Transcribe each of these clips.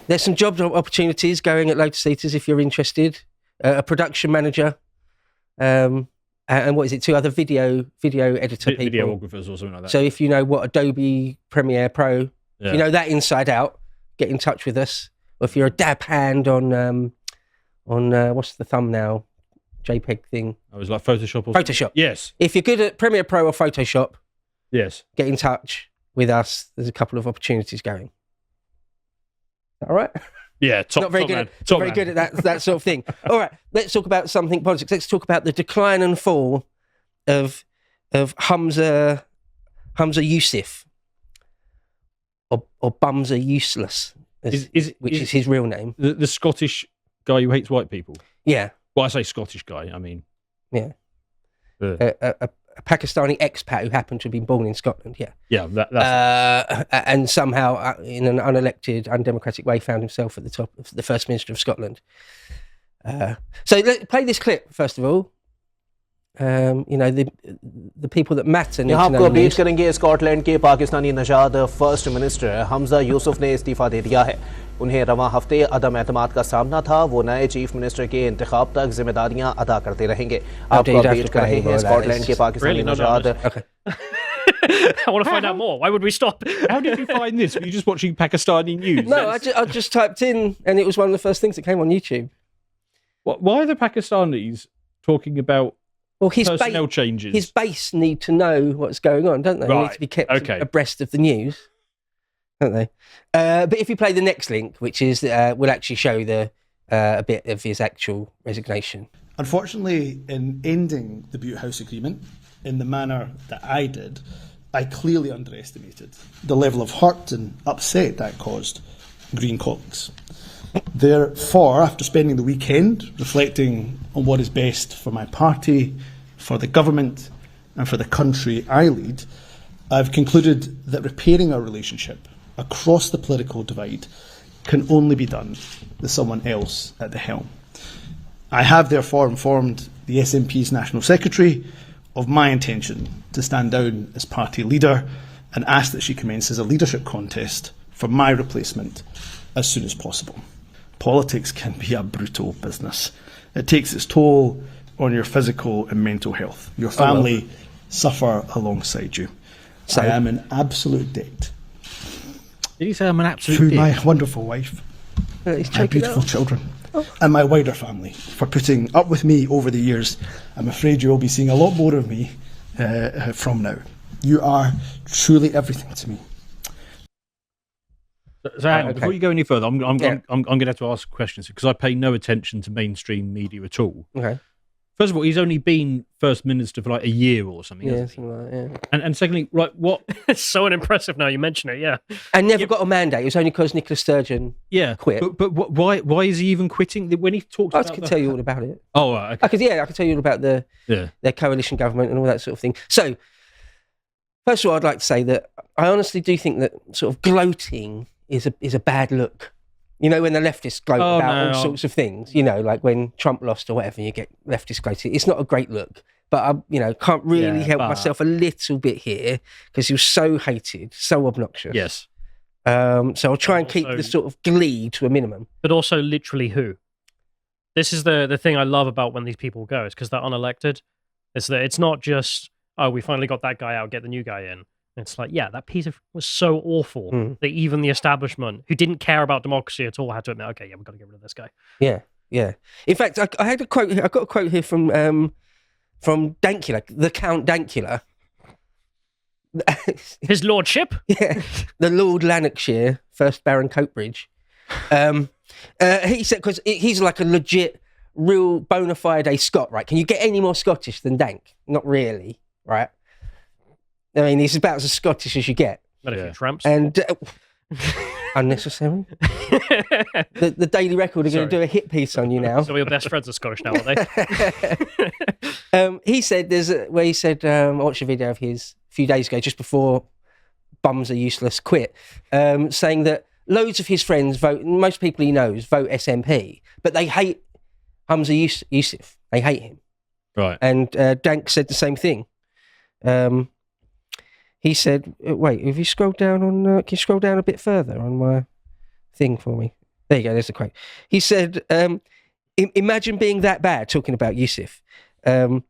There's some job opportunities going at Lotus Eaters if you're interested. A production manager, and what is it? 2 other video editor people, videographers or something like that. So if you know what Adobe Premiere Pro, if you know that inside out, get in touch with us. Or if you're a dab hand on what's the thumbnail JPEG thing? I was like Photoshop. Photoshop. Yes. If you're good at Premiere Pro or Photoshop, yes, get in touch with us. There's a couple of opportunities going. Is that all right? Yeah, not very good. Not very good at that sort of thing. All right, let's talk about something politics. Let's talk about the decline and fall of Humza Yousaf, or Bumza Useless, which is his real name. The Scottish guy who hates white people. Yeah. Well, I say Scottish guy. I mean, yeah, a Pakistani expat who happened to have been born in Scotland. Yeah, yeah, that's and somehow, in an unelected, undemocratic way, found himself at the top of the First Minister of Scotland. So let's play this clip first of all. The people that matter. यहाँ आपको update करेंगे Scotland के Pakistani नजाद first minister Hamza Yusuf ने इस्तीफा दे दिया है। उन्हें रवां हफ्ते अदम एतमाद का सामना था। वो नए चीफ मिनिस्टर के इंतखाब तक जिम्मेदारियां अदा करते रहेंगे। आपको अपडेट कर रहे हैं स्कॉटलैंड के Pakistani नजाद। I want to find out more. Why would we stop? How did you find this? Were you just watching Pakistani news? No, I just typed in, and it was one of the first things that came on YouTube. Why are the Pakistanis talking about personnel changes? His base need to know what's going on, don't they? Right. They need to be kept abreast of the news, don't they? But if you play the next link, which is we'll actually show a bit of his actual resignation. Unfortunately, in ending the Bute House agreement in the manner that I did, I clearly underestimated the level of hurt and upset that caused Green colleagues. Therefore, after spending the weekend reflecting on what is best for my party, for the government and for the country I lead, I've concluded that repairing our relationship across the political divide can only be done with someone else at the helm. I have therefore informed the SNP's National Secretary of my intention to stand down as party leader and ask that she commences a leadership contest for my replacement as soon as possible. Politics can be a brutal business. It takes its toll on your physical and mental health. Your family suffer alongside you. So I am in absolute debt. Did you say I'm an absolute to debt? my wonderful wife, my beautiful children, and my wider family for putting up with me over the years. I'm afraid you'll be seeing a lot more of me from now. You are truly everything to me. So hang on, before you go any further, I'm going to have to ask questions because I pay no attention to mainstream media at all. Okay. First of all, he's only been First Minister for like a year or something. Yeah, something like that, yeah. And secondly, right, what? It's so unimpressive now you mention it, yeah. And never got a mandate. It was only because Nicola Sturgeon quit. But why is he even quitting? When he talks about I can tell you all about it. Oh, right, okay. I can tell you all about their coalition government and all that sort of thing. So, first of all, I'd like to say that I honestly do think that sort of gloating is a bad look. You know, when the leftists gloat about all sorts of things, you know, like when Trump lost or whatever, you get leftists gloating. It's not a great look. But I, can't really help myself a little bit here because he was so hated, so obnoxious. Yes. So I'll try and keep the sort of glee to a minimum. But also literally who? This is the thing I love about when these people go, is because they're unelected. It's that it's not just, oh, we finally got that guy out, get the new guy in. It's like, yeah, that piece of was so awful that even the establishment, who didn't care about democracy at all, had to admit, okay, yeah, we've got to get rid of this guy. Yeah, yeah. In fact, I had a quote. I got a quote here from Dankula, the Count Dankula. His lordship? Yeah, the Lord Lanarkshire, first Baron Coatbridge. He said, because he's like a legit, real bona fide Scot, right? Can you get any more Scottish than Dank? Not really, right? I mean, he's about as Scottish as you get. But a few tramps. And unnecessary. The Daily Record are going to do a hit piece on you now. So your best friends are Scottish now, are they? He said, I watched a video of his a few days ago, just before Bums Are Useless quit, saying that loads of his friends vote, most people he knows vote SNP, but they hate Humza Yousaf. They hate him. Right. And Dank said the same thing. He said, wait, have you scrolled down on, can you scroll down a bit further on my thing for me? There you go. There's the quote. He said, "Imagine being that bad." Talking about Yousaf, that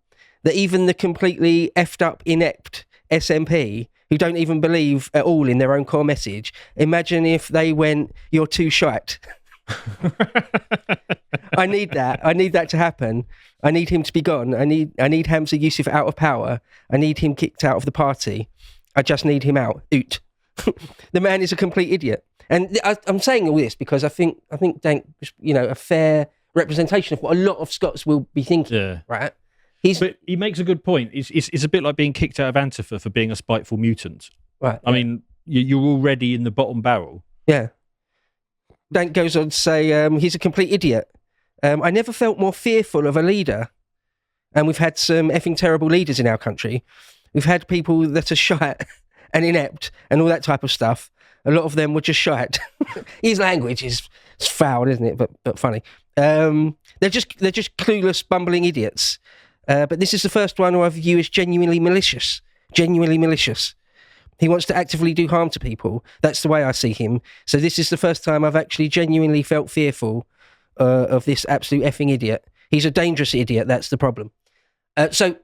even the completely effed up, inept SNP who don't even believe at all in their own core message. Imagine if they went, "You're too shite." I need that. I need that to happen. I need him to be gone. I need Humza Yousaf out of power. I need him kicked out of the party. I just need him out. Oot. The man is a complete idiot. And I'm saying all this because I think Dank, a fair representation of what a lot of Scots will be thinking, right? But he makes a good point. It's a bit like being kicked out of Antifa for being a spiteful mutant. Right. I mean, you're already in the bottom barrel. Yeah. Dank goes on to say, he's a complete idiot. I never felt more fearful of a leader. And we've had some effing terrible leaders in our country. We've had people that are shite and inept and all that type of stuff. A lot of them were just shite. His language is foul, isn't it? But funny. They're just clueless, bumbling idiots. But this is the first one who I view as genuinely malicious. Genuinely malicious. He wants to actively do harm to people. That's the way I see him. So this is the first time I've actually genuinely felt fearful of this absolute effing idiot. He's a dangerous idiot. That's the problem. So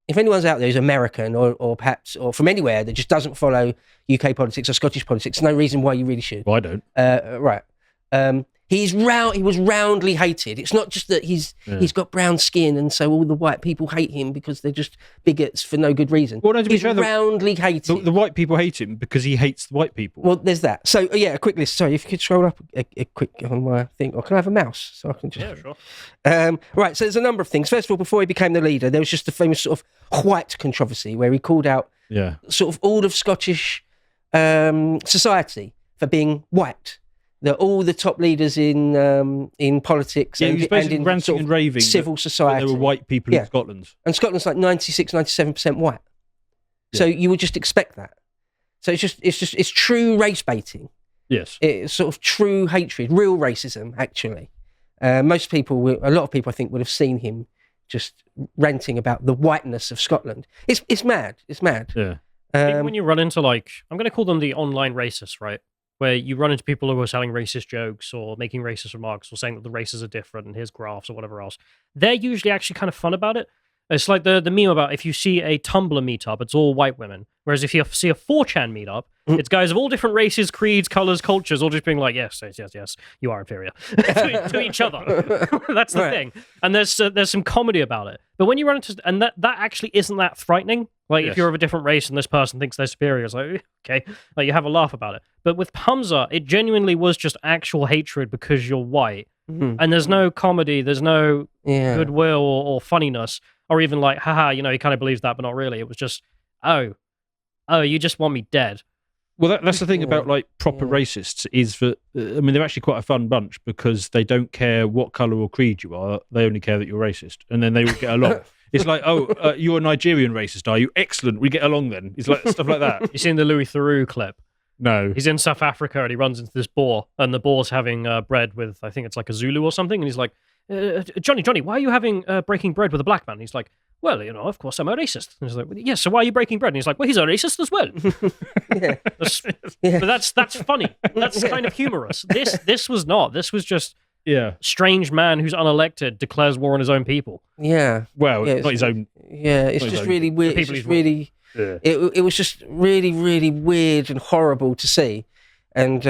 if anyone's out there who's American or perhaps or from anywhere that just doesn't follow UK politics or Scottish politics, no reason why you really should. Well, I don't. Right. He was roundly hated. It's not just that he's got brown skin and so all the white people hate him because they're just bigots for no good reason. Well, no, to be he's fair, roundly hated. The white people hate him because he hates the white people. Well, there's that. So, yeah, a quick list. Sorry, if you could scroll up a quick on my thing. Or can I have a mouse? So I can just... Yeah, sure. Right, so there's a number of things. First of all, before he became the leader, there was just the famous sort of white controversy where he called out sort of all of Scottish society for being white. All the top leaders in politics and in ranting sort of and raving civil society. There were white people in Scotland. And Scotland's like 96, 97% white. So you would just expect that. So it's true race baiting. Yes. It's sort of true hatred, real racism, actually. A lot of people I think would have seen him just ranting about the whiteness of Scotland. It's mad. It's mad. Yeah. Even when you run into I'm going to call them the online racists, right? Where you run into people who are selling racist jokes or making racist remarks or saying that the races are different and here's graphs or whatever else. They're usually actually kind of fun about it. It's like the meme about if you see a Tumblr meetup, it's all white women. Whereas if you see a 4chan meetup, it's guys of all different races, creeds, colours, cultures, all just being like, yes, you are inferior to each other. That's the thing. And there's some comedy about it. But when you run into... And that actually isn't that frightening. Like, if you're of a different race and this person thinks they're superior, it's like, okay. Like, you have a laugh about it. But with Humza, it genuinely was just actual hatred because you're white. Mm-hmm. And there's no comedy, there's no goodwill or funniness, or even like, haha, he kind of believes that, but not really. It was just, oh, you just want me dead. Well, that's the thing about like proper racists is that, they're actually quite a fun bunch because they don't care what colour or creed you are. They only care that you're racist. And then they all get along. It's like, you're a Nigerian racist, are you? Excellent. We get along then. It's like stuff like that. You seen the Louis Theroux clip? No. He's in South Africa and he runs into this boar and the boar's having bread with, I think it's like a Zulu or something. And he's like, Johnny, why are you having breaking bread with a black man? And he's like, well, of course I'm a racist. And he's like, yes, so why are you breaking bread? And he's like, well, he's a racist as well. But that's funny. That's kind of humorous. This was not. This was just strange man who's unelected declares war on his own people. Yeah. Well, not his own. Yeah, it's just really weird. It's just really... Yeah. It was just really, really weird and horrible to see. And,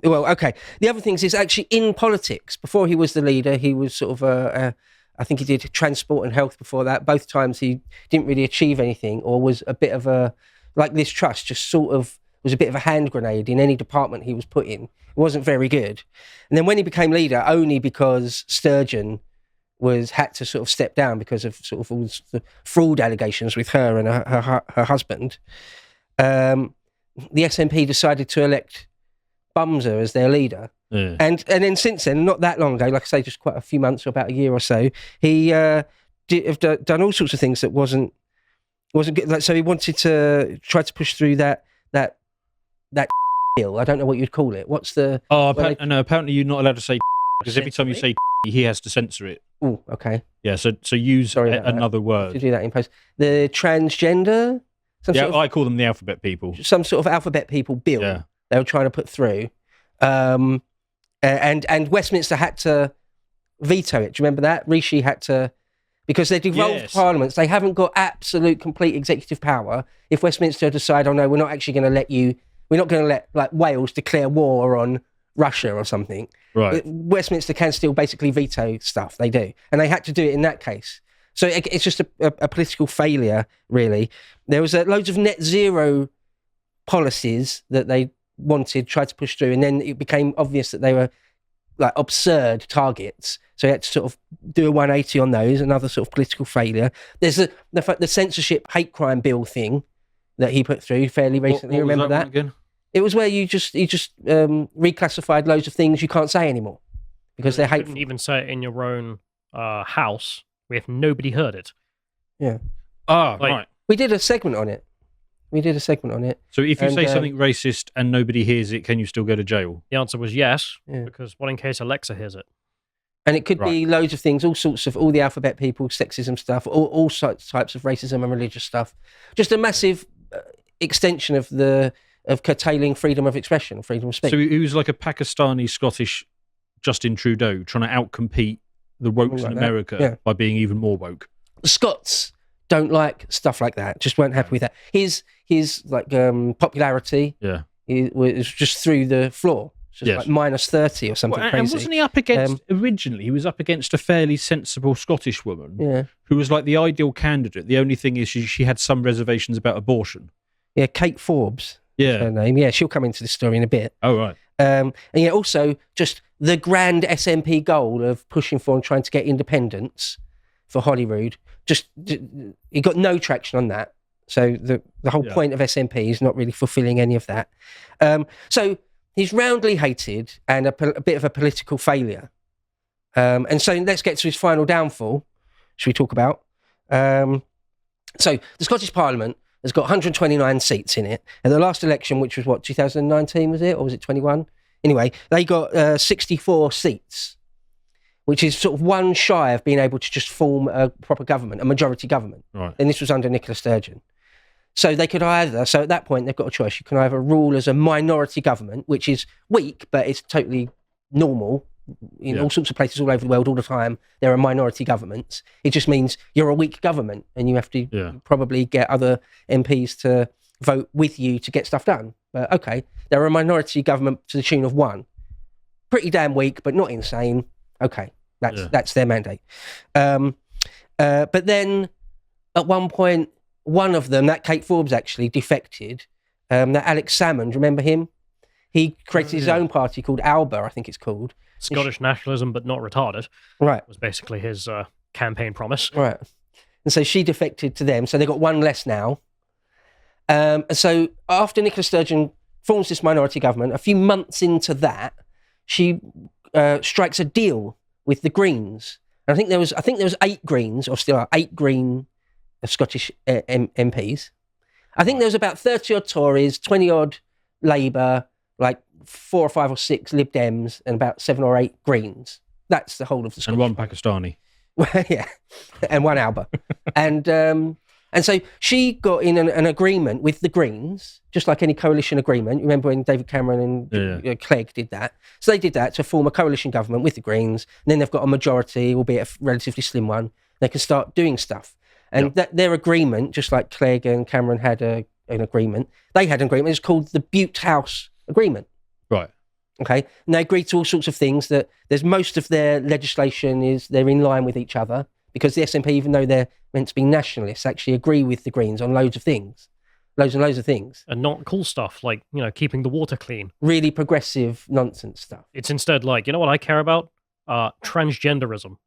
okay. The other thing is actually in politics, before he was the leader, he was sort of, I think he did transport and health before that. Both times he didn't really achieve anything or was a bit of like Liz Truss, just sort of was a bit of a hand grenade in any department he was put in. It wasn't very good. And then when he became leader, only because Sturgeon had to sort of step down because of sort of all the fraud allegations with her and her husband. The SNP decided to elect Humza as their leader. Yeah. And then since then, not that long ago, like I say, just quite a few months or about a year or so, he have done all sorts of things that wasn't good. Like, so he wanted to try to push through that bill. I don't know what you'd call it. What's the... Oh, no, apparently you're not allowed to say because every time you say he has to censor it. Oh, okay. Yeah, so use another word. To do that in post. The transgender? I call them the alphabet people. Some sort of alphabet people bill they were trying to put through. And Westminster had to veto it. Do you remember that? Rishi had to, because they're devolved parliaments. They haven't got absolute, complete executive power. If Westminster decide, oh no, we're not actually going to let you, we're not going to let like Wales declare war on Russia or something. Right. Westminster can still basically veto stuff. They do, and they had to do it in that case. So it's just a political failure, really. There was loads of net zero policies that they tried to push through, and then it became obvious that they were like absurd targets. So he had to sort of do a 180 on those, another sort of political failure. There's the censorship hate crime bill thing that he put through fairly recently. What Remember was that one again? It was where you just reclassified loads of things you can't say anymore because they're hateful. You couldn't even say it in your own house if nobody heard it. Yeah. Right. We did a segment on it. So if you say something racist and nobody hears it, can you still go to jail? The answer was yes, because what in case Alexa hears it? And it could be loads of things, all the alphabet people, sexism stuff, all sorts types of racism and religious stuff. Just a massive extension of curtailing freedom of expression, freedom of speech. So he was like a Pakistani, Scottish Justin Trudeau trying to outcompete the wokes in America by being even more woke. The Scots don't like stuff like that, just weren't happy with that. His like popularity was just through the floor. Just like minus 30 or something crazy. And wasn't he up against, originally, he was up against a fairly sensible Scottish woman who was like the ideal candidate. The only thing is she had some reservations about abortion. Yeah, Kate Forbes. Yeah. Her name. Yeah, she'll come into the story in a bit. Oh, right. And yeah, also just the grand SNP goal of pushing for and trying to get independence for Holyrood. He got no traction on that. So the whole point of SNP is not really fulfilling any of that. So he's roundly hated and a bit of a political failure. And so let's get to his final downfall, should we talk about? So the Scottish Parliament has got 129 seats in it. And the last election, which was 2019 was it? Or was it 21? Anyway, they got 64 seats, which is sort of one shy of being able to just form a proper government, a majority government. Right. And this was under Nicola Sturgeon. So they could so at that point, they've got a choice. You can either rule as a minority government, which is weak, but it's totally normal in all sorts of places all over the world all the time. There are minority governments. It just means you're a weak government and you have to probably get other MPs to vote with you to get stuff done. But okay, they're a minority government to the tune of one. Pretty damn weak, but not insane. Okay, that's their mandate. But then at one point, one of them, that Kate Forbes actually defected. That Alex Salmond, remember him? He created his own party called Alba, I think it's called. Scottish nationalism, but not retarded. Right. Was basically his campaign promise. Right. And so she defected to them. So they got one less now. And so after Nicola Sturgeon forms this minority government, a few months into that, she strikes a deal with the Greens. And I think there was 8 Greens, or still are 8 Green Scottish MPs. I think there was about 30 odd Tories, 20 odd Labour, like 4 or 5 or 6 Lib Dems, and about 7 or 8 Greens. That's the whole of the Scottish. And one Pakistani. Yeah, and one Alba. And so she got in an agreement with the Greens, just like any coalition agreement. You remember when David Cameron and Clegg did that? So they did that to form a coalition government with the Greens. And then they've got a majority, albeit a relatively slim one. They can start doing stuff. And their agreement, just like Clegg and Cameron had an agreement, they had an agreement. It's called the Bute House Agreement. Right. Okay. And they agreed to all sorts of things that there's most of their legislation they're in line with each other because the SNP, even though they're meant to be nationalists, actually agree with the Greens on loads of things. Loads and loads of things. And not cool stuff like, keeping the water clean. Really progressive nonsense stuff. It's instead like, you know what I care about? Transgenderism.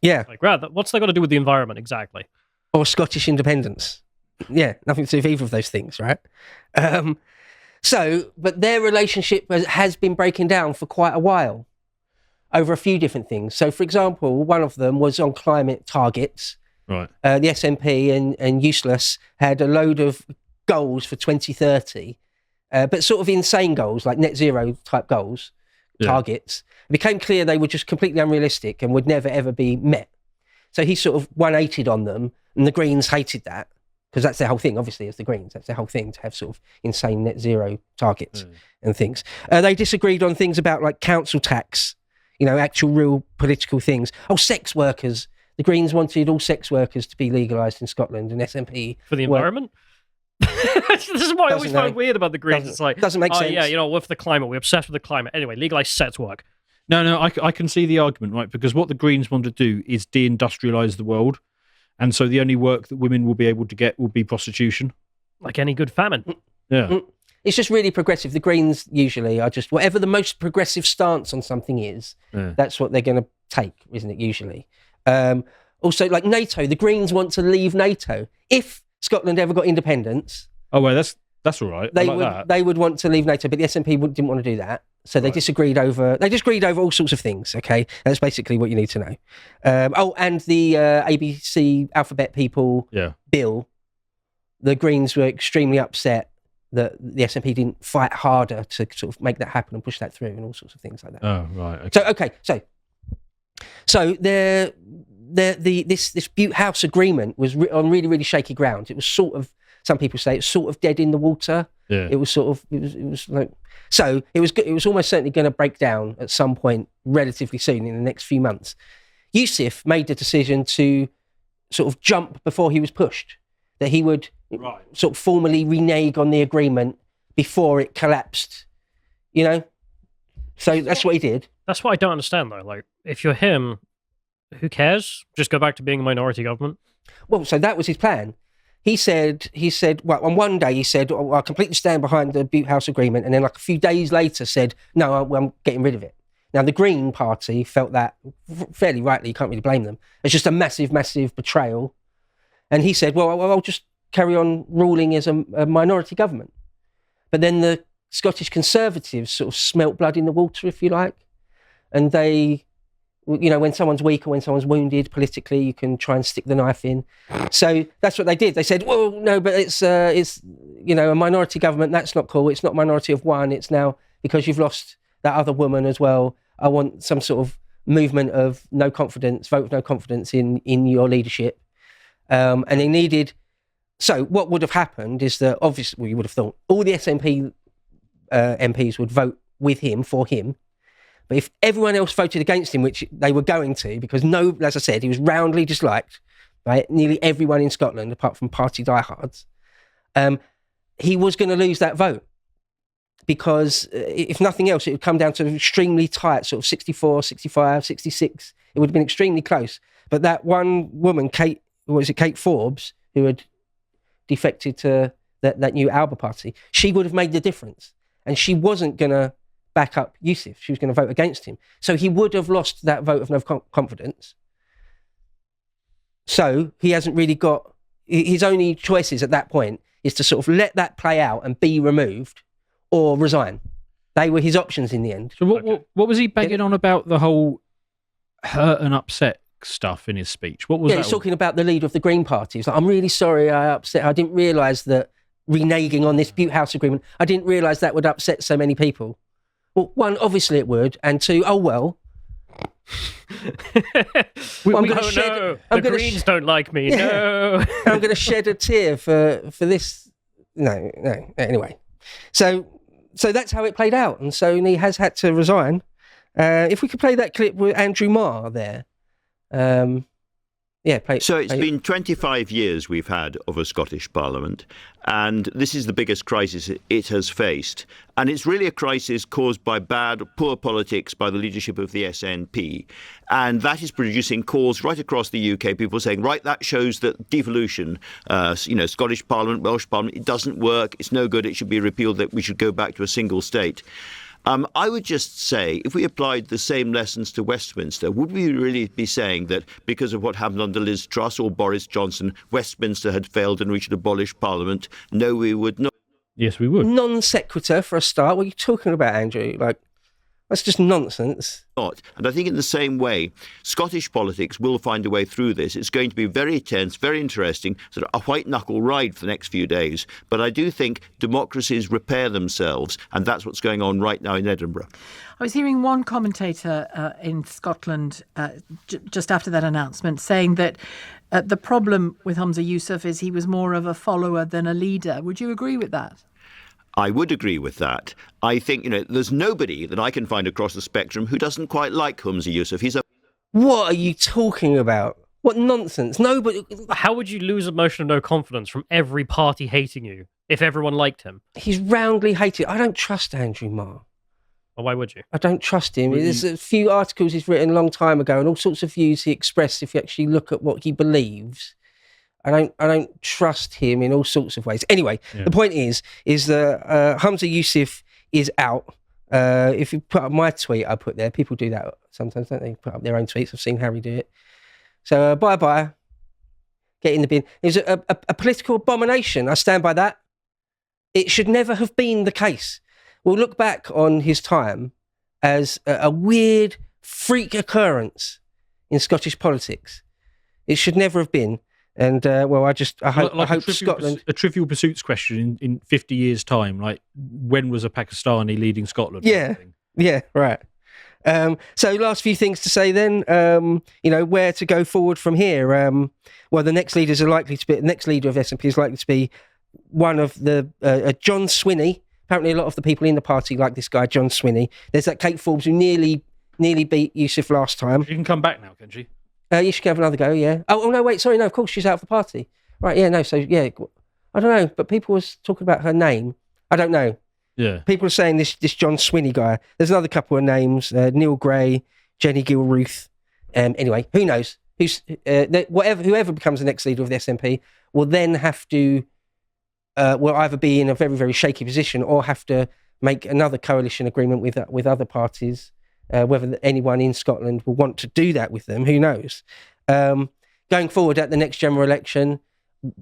Yeah. Like, what's that got to do with the environment exactly? Or Scottish independence. Yeah, nothing to do with either of those things, right? But their relationship has been breaking down for quite a while over a few different things. So, for example, one of them was on climate targets. Right. The SNP and Useless had a load of goals for 2030, but sort of insane goals, like net zero type goals, targets. It became clear they were just completely unrealistic and would never, ever be met. So he sort of 180'd on them, and the Greens hated that because that's their whole thing, obviously, as the Greens. That's their whole thing, to have sort of insane net zero targets and things. They disagreed on things about like council tax, actual real political things. Oh, sex workers. The Greens wanted all sex workers to be legalised in Scotland, and SNP... For the environment? This is what I always find weird about the Greens. It's like, doesn't make sense. Yeah, with the climate, we're obsessed with the climate. Anyway, legalise sex work. No, I can see the argument, right? Because what the Greens want to do is deindustrialise the world. And so the only work that women will be able to get will be prostitution. Like any good famine. Yeah. It's just really progressive. The Greens usually are just, whatever the most progressive stance on something is, that's what they're going to take, isn't it, usually? Also, like NATO, the Greens want to leave NATO. If Scotland ever got independence... Oh, well, that's all right. They would want to leave NATO, but the SNP didn't want to do that. So they disagreed over all sorts of things, okay? That's basically what you need to know. And the ABC alphabet people bill, the Greens were extremely upset that the SNP didn't fight harder to sort of make that happen and push that through and all sorts of things like that. Oh, right. Okay. So this Bute House agreement was on really, really shaky ground. It was sort of, some people say, it's sort of dead in the water. Yeah. It was like, so it was almost certainly going to break down at some point relatively soon in the next few months. Yousaf made the decision to sort of jump before he was pushed, that he would sort of formally renege on the agreement before it collapsed, So that's what he did. That's what I don't understand, though. Like, if you're him, who cares? Just go back to being a minority government. Well, so that was his plan. He said, well, on one day he said, oh, I completely stand behind the Bute House agreement. And then like a few days later said, no, I'm getting rid of it. Now, the Green Party felt that fairly rightly, you can't really blame them. It's just a massive, massive betrayal. And he said, well, I'll just carry on ruling as a minority government. But then the Scottish Conservatives sort of smelt blood in the water, if you like. And they, when someone's weak or when someone's wounded politically, you can try and stick the knife in. So that's what they did. They said, well, no, but it's a minority government. That's not cool. It's not minority of one. It's now, because you've lost that other woman as well, I want some sort of movement of no confidence, vote of no confidence in your leadership. And they needed... So what would have happened is that, obviously, well, you would have thought all the SNP MPs would vote with him, for him. But if everyone else voted against him, which they were going to, because as I said, he was roundly disliked by nearly everyone in Scotland, apart from party diehards, he was going to lose that vote. Because if nothing else, it would come down to extremely tight, sort of 64, 65, 66. It would have been extremely close. But that one woman, Kate Forbes, who had defected to that new Alba party, she would have made the difference. And she wasn't going to back up Yousaf. She was going to vote against him. So he would have lost that vote of no confidence. So he hasn't really got... His only choices at that point is to sort of let that play out and be removed or resign. They were his options in the end. So what was he begging on about, the whole hurt and upset stuff in his speech? What was that? He's talking about the leader of the Green Party. He's like, I'm really sorry I upset. I didn't realise that reneging on this Bute House agreement, I didn't realise that would upset so many people. Well, one, obviously it would. And two, oh well. The Greens don't like me. Yeah. No. I'm going to shed a tear for this. No. Anyway. So that's how it played out. And so he has had to resign. If we could play that clip with Andrew Marr there. It's been 25 years we've had of a Scottish Parliament, and this is the biggest crisis it has faced. And it's really a crisis caused by poor politics by the leadership of the SNP. And that is producing calls right across the UK, people saying, right, that shows that devolution, Scottish Parliament, Welsh Parliament, it doesn't work, it's no good, it should be repealed, that we should go back to a single state. I would just say, if we applied the same lessons to Westminster, would we really be saying that because of what happened under Liz Truss or Boris Johnson, Westminster had failed and we should abolish Parliament? No, we would not. Yes, we would. Non sequitur for a start. What are you talking about, Andrew? Like, That's just nonsense. Not. And I think in the same way, Scottish politics will find a way through this. It's going to be very tense, very interesting, sort of a white-knuckle ride for the next few days. But I do think democracies repair themselves, and that's what's going on right now in Edinburgh. I was hearing one commentator in Scotland just after that announcement saying that the problem with Humza Yousaf is he was more of a follower than a leader. Would you agree with that? I would agree with that. I think, there's nobody that I can find across the spectrum who doesn't quite like Humza Yousaf. What are you talking about? What nonsense? Nobody. How would you lose a motion of no confidence from every party hating you if everyone liked him? He's roundly hated. I don't trust Andrew Marr. Well, why would you? I don't trust him. There's a few articles he's written a long time ago and all sorts of views he expressed if you actually look at what he believes. I don't trust him in all sorts of ways. Anyway, The point is that Humza Yousaf is out. If you put up my tweet, I put there. People do that sometimes, don't they? Put up their own tweets. I've seen Harry do it. So bye-bye. Get in the bin. It's a political abomination. I stand by that. It should never have been the case. We'll look back on his time as a weird freak occurrence in Scottish politics. It should never have been. And I hope Scotland. A Trivial Pursuits question in 50 years' time, like when was a Pakistani leading Scotland? Yeah, right. So last few things to say then. Where to go forward from here. The next leader of SNP is likely to be one of the John Swinney. Apparently, a lot of the people in the party like this guy, John Swinney. There's that Kate Forbes who nearly beat Yousaf last time. She can come back now, can she? You should have another go, yeah. Oh, no, wait, sorry, no, of course, she's out of the party. Right, yeah, no, so, yeah, I don't know, but people was talking about her name. I don't know. Yeah. People are saying this John Swinney guy. There's another couple of names, Neil Gray, Jenny Gilruth. Anyway, who knows? Whoever becomes the next leader of the SNP will then have to, will either be in a very, very shaky position or have to make another coalition agreement with other parties. Whether anyone in Scotland will want to do that with them, who knows? Going forward at the next general election,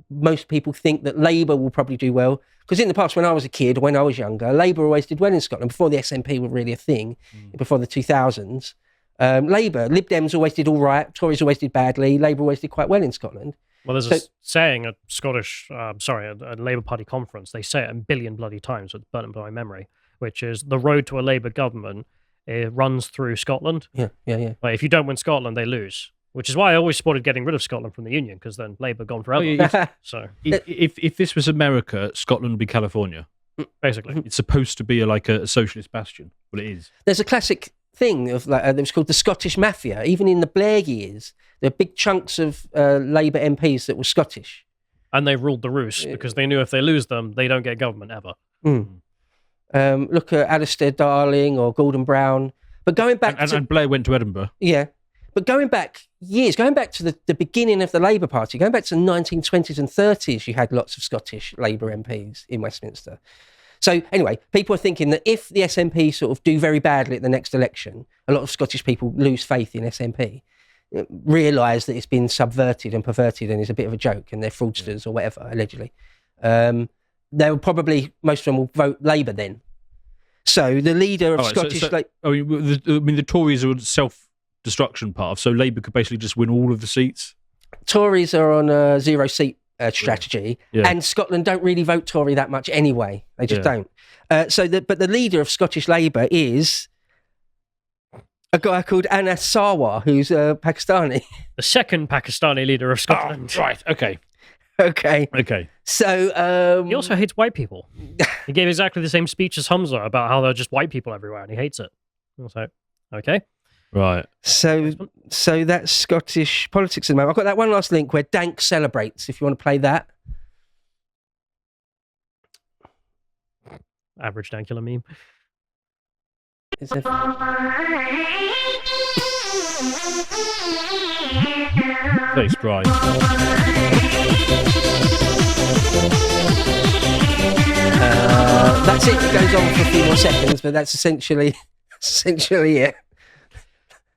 most people think that Labour will probably do well. Because in the past, when I was a kid, when I was younger, Labour always did well in Scotland, before the SNP were really a thing, before the 2000s. Labour, Lib Dems always did all right, Tories always did badly, Labour always did quite well in Scotland. Well, there's a saying at a Labour Party conference, they say it a billion bloody times, so it's burnt into my memory, which is the road to a Labour government. It runs through Scotland. Yeah. Like if you don't win Scotland, they lose. Which is why I always supported getting rid of Scotland from the Union, because then Labour gone forever. So if this was America, Scotland would be California. Basically, it's supposed to be like a socialist bastion. Well, it is. There's a classic thing of that was called the Scottish Mafia. Even in the Blair years, there are big chunks of Labour MPs that were Scottish, and they ruled the roost because they knew if they lose them, they don't get government ever. Look at Alistair Darling or Gordon Brown. But going back and Blair went to Edinburgh. Yeah. But going back to the beginning of the Labour Party, going back to the 1920s and 30s, you had lots of Scottish Labour MPs in Westminster. So anyway, people are thinking that if the SNP sort of do very badly at the next election, a lot of Scottish people lose faith in SNP, realise that it's been subverted and perverted and is a bit of a joke and they're fraudsters or whatever, allegedly. They'll probably, most of them will vote Labour then. So the leader of Scottish... the Tories are self-destruction path, so Labour could basically just win all of the seats? Tories are on a zero-seat strategy, and Scotland don't really vote Tory that much anyway. They just don't. But the leader of Scottish Labour is a guy called Anas Sarwar, who's Pakistani. The second Pakistani leader of Scotland. Oh, right, okay. So he also hates white people. He gave exactly the same speech as Humza about how there are just white people everywhere, and he hates it. So, okay, right. So that's Scottish politics at the moment. I've got that one last link where Dank celebrates. If you want to play that, average Dankula meme. Thanks, Brian. That's it. It goes on for a few more seconds, but that's essentially it.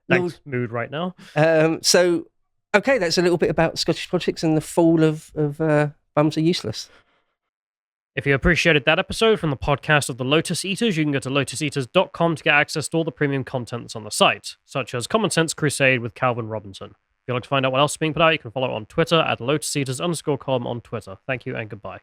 Thanks, mood right now. Okay, that's a little bit about Scottish politics and the fall of Humza Yousaf. If you appreciated that episode from the podcast of the Lotus Eaters, you can go to lotuseaters.com to get access to all the premium content that's on the site, such as Common Sense Crusade with Calvin Robinson. If you'd like to find out what else is being put out, you can follow on Twitter at lotuseaters_com on Twitter. Thank you and goodbye.